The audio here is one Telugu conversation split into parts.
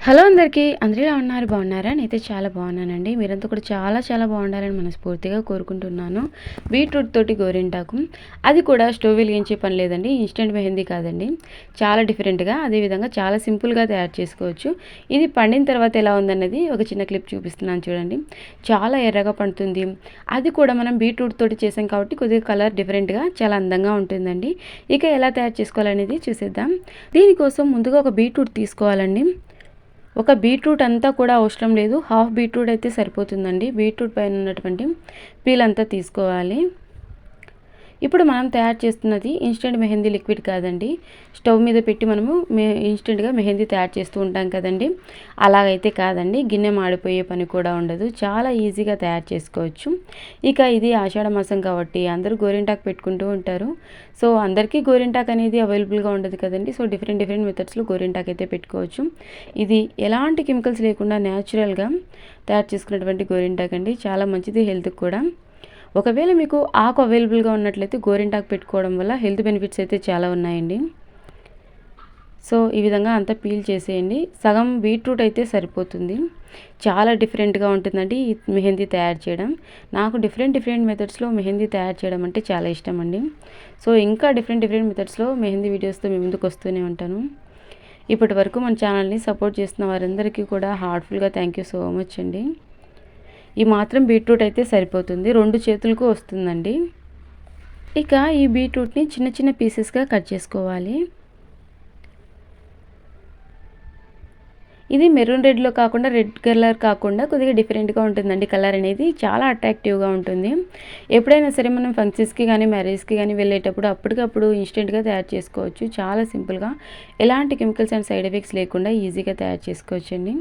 హలో అందరికీ అందరూ ఎలా ఉన్నారు బాగున్నారా? నేనైతే చాలా బాగున్నానండి. మీరంతా కూడా చాలా బాగుండాలని మనస్ఫూర్తిగా కోరుకుంటున్నాను. బీట్రూట్ తోటి గోరింటాకు, అది కూడా స్టవ్ వెలిగించే పని లేదండి. ఇన్స్టెంట్ మెహందీ కాదండి, చాలా డిఫరెంట్గా, అదేవిధంగా చాలా సింపుల్గా తయారు చేసుకోవచ్చు. ఇది పండిన తర్వాత ఎలా ఉందన్నది ఒక చిన్న క్లిప్ చూపిస్తున్నాను చూడండి. చాలా ఎర్రగా పండుతుంది, అది కూడా మనం బీట్రూట్ తోటి చేసాం కాబట్టి కొద్దిగా కలర్ డిఫరెంట్గా చాలా అందంగా ఉంటుందండి. ఇక ఎలా తయారు చేసుకోవాలనేది చూసేద్దాం. దీనికోసం ముందుగా ఒక బీట్రూట్ తీసుకోవాలండి. ఒక బీట్రూట్ అంతా కూడా అవసరం లేదు, హాఫ్ బీట్రూట్ అయితే సరిపోతుందండి. బీట్రూట్ పైన ఉన్నటువంటి పీల్ అంతా తీసుకోవాలి. ఇప్పుడు మనం తయారు చేస్తున్నది ఇన్స్టెంట్ మెహందీ లిక్విడ్ కాదండి. స్టవ్ మీద పెట్టి మనము ఇన్స్టెంట్గా మెహందీ తయారు చేస్తూ ఉంటాం కదండి, అలాగైతే కాదండి. గిన్నె మాడిపోయే పని కూడా ఉండదు, చాలా ఈజీగా తయారు చేసుకోవచ్చు. ఇక ఇది ఆషాఢ మాసం కాబట్టి అందరూ గోరింటాకు పెట్టుకుంటూ ఉంటారు. సో అందరికీ గోరింటాకు అనేది అవైలబుల్గా ఉండదు కదండి. సో డిఫరెంట్ మెథడ్స్లో గోరింటాకు అయితే పెట్టుకోవచ్చు. ఇది ఎలాంటి కెమికల్స్ లేకుండా న్యాచురల్గా తయారు చేసుకున్నటువంటి గోరింటాకు అండి, చాలా మంచిది హెల్త్కి కూడా. ఒకవేళ మీకు ఆకు అవైలబుల్గా ఉన్నట్లయితే గోరింటాకు పెట్టుకోవడం వల్ల హెల్త్ బెనిఫిట్స్ అయితే చాలా ఉన్నాయండి. సో ఈ విధంగా అంతా పీల్ చేసేయండి. సగం బీట్రూట్ అయితే సరిపోతుంది. చాలా డిఫరెంట్గా ఉంటుందండి ఈ మెహందీ తయారు చేయడం. నాకు డిఫరెంట్ మెథడ్స్లో మెహందీ తయారు చేయడం అంటే చాలా ఇష్టం అండి. సో ఇంకా డిఫరెంట్ మెథడ్స్లో మెహందీ వీడియోస్తో మీ ముందుకు వస్తూనే ఉంటాను. ఇప్పటి వరకు మన ఛానల్ని సపోర్ట్ చేస్తున్న వారందరికీ కూడా హార్ట్ఫుల్గా థ్యాంక్ యూ సో మచ్ అండి. ఈ మాత్రం బీట్రూట్ అయితే సరిపోతుంది, 2 చేతులకు వస్తుందండి. ఇక ఈ బీట్రూట్ని చిన్న పీసెస్గా కట్ చేసుకోవాలి. ఇది మెరూన్ రెడ్లో కాకుండా రెడ్ కలర్ కాకుండా కొద్దిగా డిఫరెంట్గా ఉంటుందండి. కలర్ అనేది చాలా అట్రాక్టివ్గా ఉంటుంది. ఎప్పుడైనా సరే మనం ఫంక్షన్స్కి కానీ మ్యారేజ్కి కానీ వెళ్ళేటప్పుడు అప్పటికప్పుడు ఇన్స్టెంట్గా తయారు చేసుకోవచ్చు. చాలా సింపుల్గా, ఎలాంటి కెమికల్స్ అండ్ సైడ్ ఎఫెక్ట్స్ లేకుండా ఈజీగా తయారు చేసుకోవచ్చండి.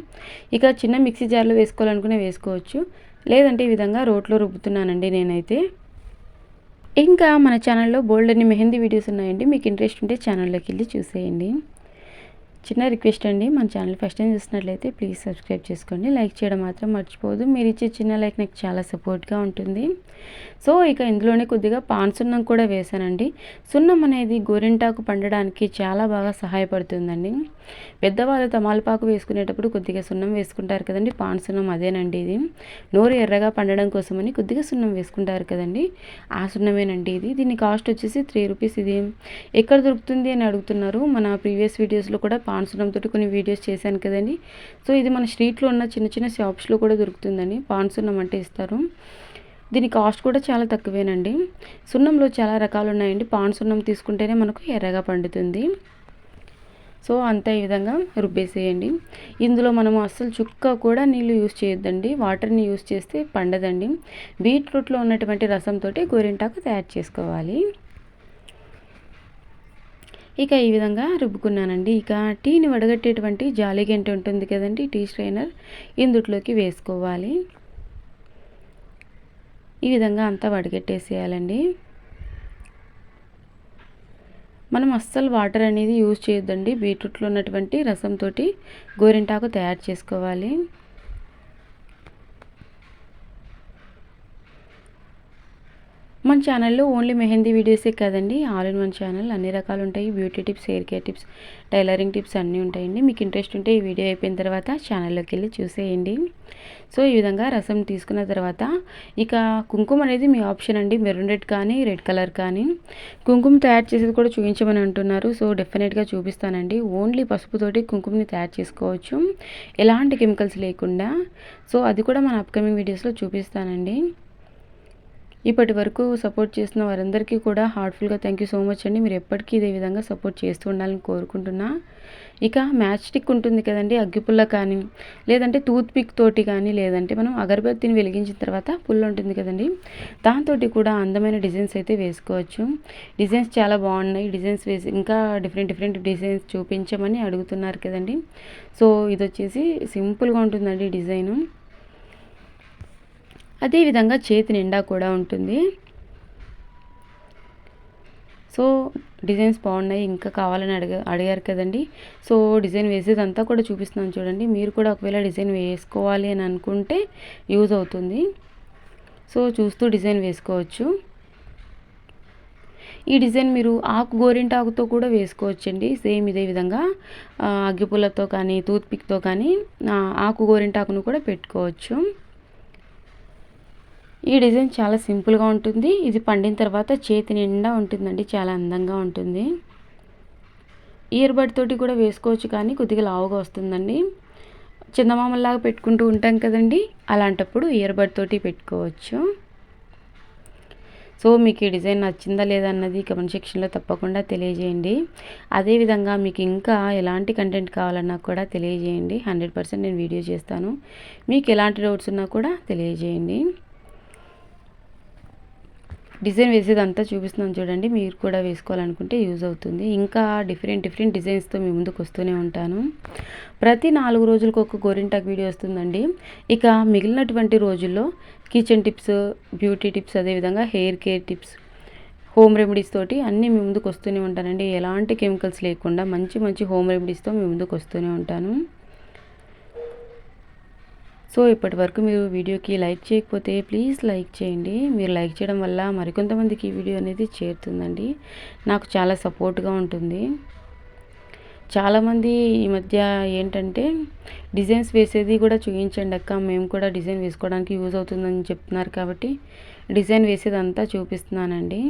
ఇక చిన్న మిక్సీ జార్లో వేసుకోవాలనుకునే వేసుకోవచ్చు, లేదంటే ఈ విధంగా రోట్లో రుబ్బుతున్నానండి నేనైతే. ఇంకా మన ఛానల్లో బోల్డ్ అన్ని మెహందీ వీడియోస్ ఉన్నాయండి, మీకు ఇంట్రెస్ట్ ఉంటే ఛానల్లోకి వెళ్ళి చూసేయండి. చిన్న రిక్వెస్ట్ అండి, మన ఛానల్ ఫస్ట్ టైం చూసినట్లయితే ప్లీజ్ సబ్స్క్రైబ్ చేసుకోండి, లైక్ చేయడం మాత్రం మర్చిపోవద్దు. మీరు ఇచ్చే చిన్న లైక్ నాకు చాలా సపోర్ట్గా ఉంటుంది. సో ఇక ఇందులోనే కొద్దిగా పాన్ సున్నం కూడా వేసానండి. సున్నం అనేది గోరింటాకు పండడానికి చాలా బాగా సహాయపడుతుందండి. పెద్దవాళ్ళు తమాలపాకు వేసుకునేటప్పుడు కొద్దిగా సున్నం వేసుకుంటారు కదండి, పాన్ సున్నం అదేనండి ఇది. నోరు ఎర్రగా పండడం కోసమని కొద్దిగా సున్నం వేసుకుంటారు కదండి, ఆ సున్నమేనండి ఇది. దీని కాస్ట్ వచ్చేసి 3 రూపీస్. ఇది ఎక్కడ దొరుకుతుంది అని అడుగుతున్నారు. మన ప్రీవియస్ వీడియోస్లో కూడా పాన్ సున్నంతో కొన్ని వీడియోస్ చేశాను కదండి. సో ఇది మన స్ట్రీట్లో ఉన్న చిన్న షాప్స్లో కూడా దొరుకుతుందండి. పాన్ సున్నం అంటే ఇస్తారు. దీని కాస్ట్ కూడా చాలా తక్కువేనండి. సున్నంలో చాలా రకాలు ఉన్నాయండి. పాన్ సున్నం తీసుకుంటేనే మనకు ఎర్రగా పండుతుంది. సో అంతా ఈ విధంగా రుబ్బేసేయండి. ఇందులో మనము అస్సలు చుక్క కూడా నీళ్ళు యూస్ చేయొద్దండి, వాటర్ని యూస్ చేస్తే పండదండి. బీట్రూట్లో ఉన్నటువంటి రసంతో గోరింటాకు తయారు చేసుకోవాలి. ఇక ఈ విధంగా రుబ్బుకున్నానండి. ఇక టీని వడగట్టేటువంటి జాలి గంట ఉంటుంది కదండి, టీ స్ట్రైనర్, ఇందుట్లోకి వేసుకోవాలి. ఈ విధంగా అంతా వడగట్టేసేయాలండి. మనం అస్సలు వాటర్ అనేది యూజ్ చేయొద్దండి. బీట్రూట్లో ఉన్నటువంటి రసంతో గోరింటాకు తయారు చేసుకోవాలి. మన ఛానల్లో ఓన్లీ మెహందీ వీడియోసే కాదండి, ఆల్ ఇన్ వన్ ఛానల్, అన్ని రకాలు ఉంటాయి. Beauty tips, hair care tips, tailoring tips అన్నీ ఉంటాయండి. మీకు ఇంట్రెస్ట్ ఉంటే ఈ వీడియో అయిపోయిన తర్వాత ఛానల్లోకి వెళ్ళి చూసేయండి. సో ఈ విధంగా రసం తీసుకున్న తర్వాత ఇక కుంకుమ అనేది మీ ఆప్షన్ అండి, మెరూన్ రెడ్ కానీ రెడ్ కలర్ కానీ. కుంకుమ తయారు చేసేది కూడా చూపించమని అంటున్నారు. సో డెఫినెట్గా చూపిస్తానండి. ఓన్లీ పసుపుతోటి కుంకుమని తయారు చేసుకోవచ్చు, ఎలాంటి కెమికల్స్ లేకుండా. సో అది కూడా మన అప్కమింగ్ వీడియోస్లో చూపిస్తానండి. ఇప్పటి వరకు సపోర్ట్ చేస్తున్న వారందరికీ కూడా హార్ట్ఫుల్గా థ్యాంక్ యూ సో మచ్ అండి. మీరు ఎప్పటికీ ఇదే విధంగా సపోర్ట్ చేస్తూ ఉండాలని కోరుకుంటున్నా. ఇక మ్యాచ్ స్టిక్ ఉంటుంది కదండి, అగ్గిపుల్ల కానీ లేదంటే టూత్ పిక్ తోటి కానీ, లేదంటే మనం అగరబత్తిని వెలిగించిన తర్వాత పుల్ల ఉంటుంది కదండి, దాంతో కూడా అందమైన డిజైన్స్ అయితే వేసుకోవచ్చు. డిజైన్స్ చాలా బాగున్నాయి. డిజైన్స్ వేసి ఇంకా డిఫరెంట్ డిజైన్స్ చూపించమని అడుగుతున్నారు కదండి. సో ఇది వచ్చేసి సింపుల్గా ఉంటుందండి డిజైను. అదేవిధంగా చేతి నిండా కూడా ఉంటుంది. సో డిజైన్స్ బాగున్నాయి, ఇంకా కావాలని అడిగారు కదండి. సో డిజైన్ వేసేదంతా కూడా చూపిస్తున్నాను చూడండి. మీరు కూడా ఒకవేళ డిజైన్ వేసుకోవాలి అని అనుకుంటే యూజ్ అవుతుంది. సో చూస్తూ డిజైన్ వేసుకోవచ్చు. ఈ డిజైన్ మీరు ఆకు గోరింటాకుతో కూడా వేసుకోవచ్చండి. సేమ్ ఇదే విధంగా అగ్గిపుల్లతో కానీ టూత్పిక్తో కానీ ఆకు గోరింటాకును కూడా పెట్టుకోవచ్చు. ఈ డిజైన్ చాలా సింపుల్గా ఉంటుంది. ఇది పండిన తర్వాత చేతి నిండా ఉంటుందండి, చాలా అందంగా ఉంటుంది. ఇయర్ బడ్ తోటి కూడా వేసుకోవచ్చు, కానీ కొద్దిగా లావుగా వస్తుందండి. చందమామలాగా పెట్టుకుంటూ ఉంటాం కదండి, అలాంటప్పుడు ఇయర్ బడ్ తోటి పెట్టుకోవచ్చు. సో మీకు ఈ డిజైన్ నచ్చిందా లేదా అన్నది కమెంట్ సెక్షన్లో తప్పకుండా తెలియజేయండి. అదేవిధంగా మీకు ఇంకా ఎలాంటి కంటెంట్ కావాలన్నా కూడా తెలియజేయండి. 100% నేను వీడియో చేస్తాను. మీకు ఎలాంటి డౌట్స్ ఉన్నా కూడా తెలియజేయండి. డిజైన్ వేసేదంతా చూపిస్తున్నాను చూడండి, మీరు కూడా వేసుకోవాలనుకుంటే యూజ్ అవుతుంది. ఇంకా డిఫరెంట్ డిజైన్స్తో మీ ముందుకు వస్తూనే ఉంటాను. ప్రతి 4 రోజులకు ఒక గోరింటాకు వీడియో వస్తుందండి. ఇక మిగిలినటువంటి రోజుల్లో కిచెన్ టిప్స్, బ్యూటీ టిప్స్, అదేవిధంగా hair care tips, home remedies తోటి అన్నీ మీ ముందుకు వస్తూనే ఉంటానండి. ఎలాంటి కెమికల్స్ లేకుండా మంచి హోమ్ రెమెడీస్తో మీ ముందుకు వస్తూనే ఉంటాను. సో ఇప్పటి వరకు మీరు వీడియోకి లైక్ చేయకపోతే ప్లీజ్ లైక్ చేయండి. మీరు లైక్ చేయడం వల్ల మరికొంతమందికి ఈ వీడియో అనేది చేరుతుందండి, నాకు చాలా సపోర్ట్గా ఉంటుంది. చాలామంది ఈ మధ్య ఏంటంటే డిజైన్స్ వేసేది కూడా చూపించండి అక్క, మేము కూడా డిజైన్ వేసుకోవడానికి యూజ్ అవుతుందని చెప్తున్నారు, కాబట్టి డిజైన్ వేసేదంతా చూపిస్తున్నానండి.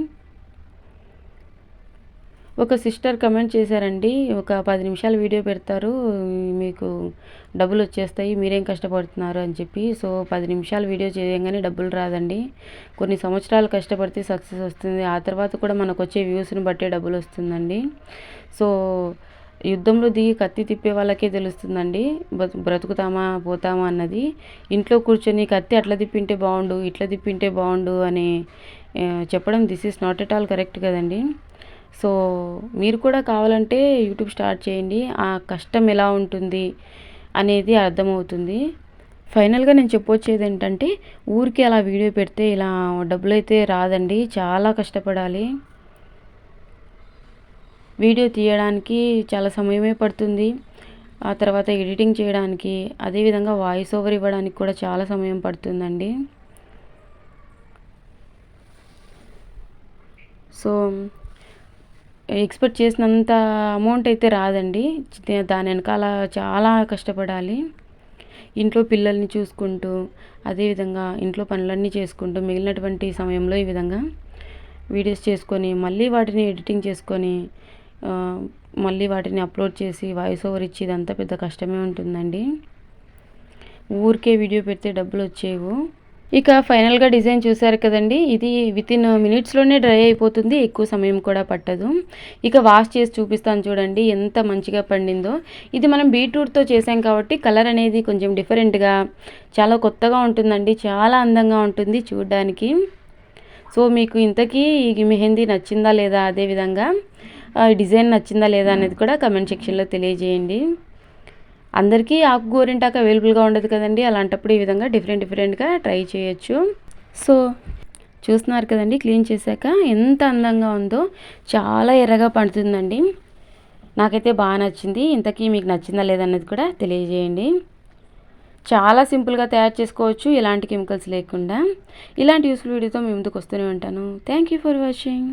ఒక సిస్టర్ కమెంట్ చేశారండి, ఒక 10 నిమిషాలు వీడియో పెడతారు, మీకు డబ్బులు వచ్చేస్తాయి, మీరేం కష్టపడుతున్నారు అని చెప్పి. సో 10 నిమిషాలు వీడియో చేయగానే డబ్బులు రాదండి, కొన్ని సంవత్సరాలు కష్టపడితే సక్సెస్ వస్తుంది. ఆ తర్వాత కూడా మనకు వచ్చే వ్యూస్ని బట్టే డబ్బులు వస్తుందండి. సో యుద్ధంలో దిగి కత్తి తిప్పే వాళ్ళకే తెలుస్తుందండి బ్రతుకుతామా పోతామా అన్నది. ఇంట్లో కూర్చొని కత్తి అట్లా తిప్పింటే బాగుండు, ఇట్లా తిప్పింటే బాగుండు అని చెప్పడం this is not at all correct కదండి. సో మీరు కూడా కావాలంటే యూట్యూబ్ స్టార్ట్ చేయండి, ఆ కష్టం ఎలా ఉంటుంది అనేది అర్థమవుతుంది. ఫైనల్గా నేను చెప్పొచ్చేది ఏంటంటే, ఊరికి అలా వీడియో పెడితే ఇలా డబ్బులు అయితే రాదండి, చాలా కష్టపడాలి. వీడియో తీయడానికి చాలా సమయమే పడుతుంది, ఆ తర్వాత ఎడిటింగ్ చేయడానికి, అదేవిధంగా వాయిస్ ఓవర్ ఇవ్వడానికి కూడా చాలా సమయం పడుతుందండి. సో ఎక్స్పెక్ట్ చేసినంత అమౌంట్ అయితే రాదండి, దాని వెనకాల చాలా కష్టపడాలి. ఇంట్లో పిల్లల్ని చూసుకుంటూ, అదేవిధంగా ఇంట్లో పనులన్నీ చేసుకుంటూ మిగిలినటువంటి సమయంలో ఈ విధంగా వీడియోస్ చేసుకొని మళ్ళీ వాటిని ఎడిటింగ్ చేసుకొని మళ్ళీ వాటిని అప్లోడ్ చేసి వాయిస్ ఓవర్ ఇచ్చి ఇదంతా పెద్ద కష్టమే ఉంటుందండి. ఊరికే వీడియో పెడితే డబ్బులు వచ్చేవు. ఇక ఫైనల్గా డిజైన్ చూసారు కదండి, ఇది వితిన్ మినిట్స్లోనే డ్రై అయిపోతుంది, ఎక్కువ సమయం కూడా పట్టదు. ఇక వాష్ చేసి చూపిస్తాను చూడండి ఎంత మంచిగా పండిందో. ఇది మనం బీట్రూట్తో చేసాం కాబట్టి కలర్ అనేది కొంచెం డిఫరెంట్గా చాలా కొత్తగా ఉంటుందండి, చాలా అందంగా ఉంటుంది చూడడానికి. సో మీకు ఇంతకీ ఈ మెహందీ నచ్చిందా లేదా, అదేవిధంగా డిజైన్ నచ్చిందా లేదా అనేది కూడా కమెంట్ సెక్షన్లో తెలియజేయండి. అందరికీ ఆకు గోరింటాకు అవైలబుల్గా ఉండదు కదండి, అలాంటప్పుడు ఈ విధంగా డిఫరెంట్గా ట్రై చేయొచ్చు. సో చూస్తున్నారు కదండి, క్లీన్ చేశాక ఎంత అందంగా ఉందో, చాలా ఎర్రగా పడుతుందండి. నాకైతే బాగా నచ్చింది. ఇంతకీ మీకు నచ్చిందా లేదన్నది కూడా తెలియజేయండి. చాలా సింపుల్గా తయారు చేసుకోవచ్చు, ఎలాంటి కెమికల్స్ లేకుండా. ఇలాంటి యూస్ఫుల్ వీడియోతో మీ ముందుకు వస్తూనే ఉంటాను. Thank you for watching.